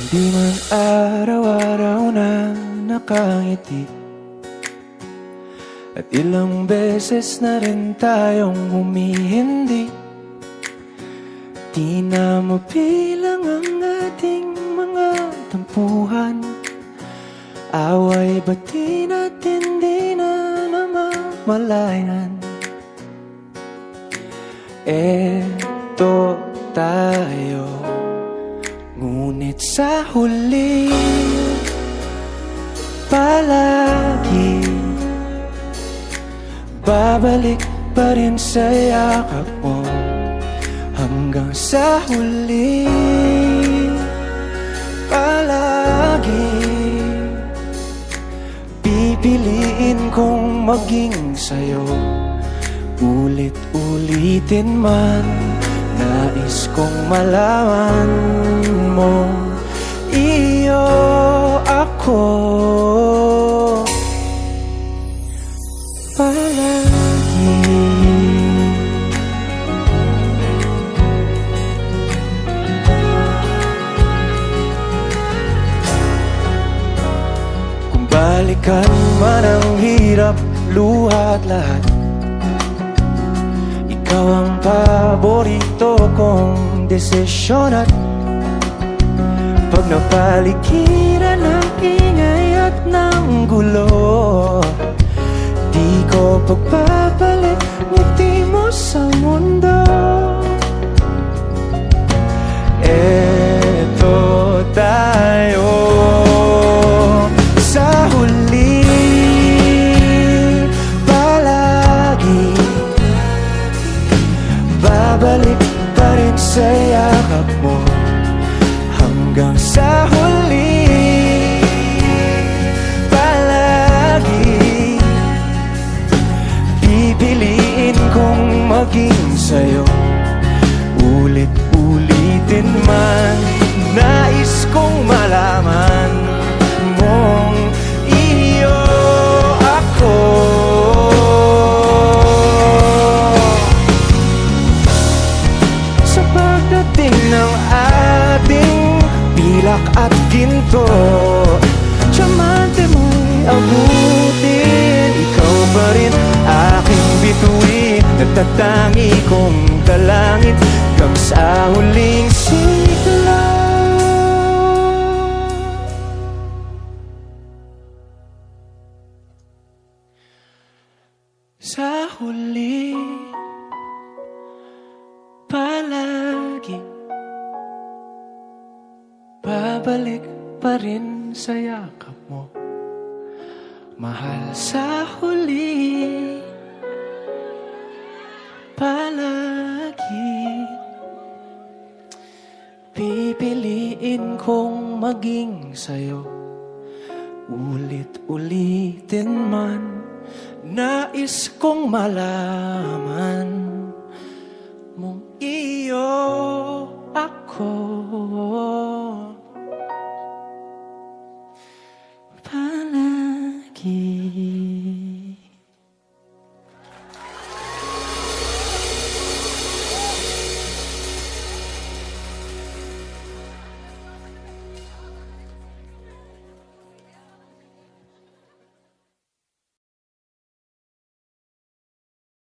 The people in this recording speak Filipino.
Di man araw-araw na nakangiti, at ilang beses na rin tayong humihindi. Di na mabilang ang ating mga tampuhan. Away ba't di natin di na namamalayan? Eto tayo, ngunit sa huli palagi babalik pa rin sa yakap mo. Hanggang sa huli palagi pipiliin kong maging sa'yo. Ulit-ulitin man, nais kong malaman mo, iyo ako palagi. Kung balikan man ang hirap, luha at lahat, ikaw ang paborito kong desisyon. At pag napaligiran ng ingay at ng gulo, di ko pagpapalit ngiti mo sa mundo. Eto tayo sa huli palagi, babalik pa rin sa yakap mo. Hanggang sa huli palagi pipiliin kong maging sa'yo. Ulit-ulitin man, nais kong malaman mong iyo ako. Sa pagdating ng ating pilak at ginto, tiyamante mo'y abutin. Ikaw pa rin aking bituin, natatangi kong dalangin hanggang sa huling sigla. Sa huli palagi babalik pa rin sa yakap mo, mahal. Sa huli palagi pipiliin kong maging sa'yo. Ulit-ulitin man, nais kong malaman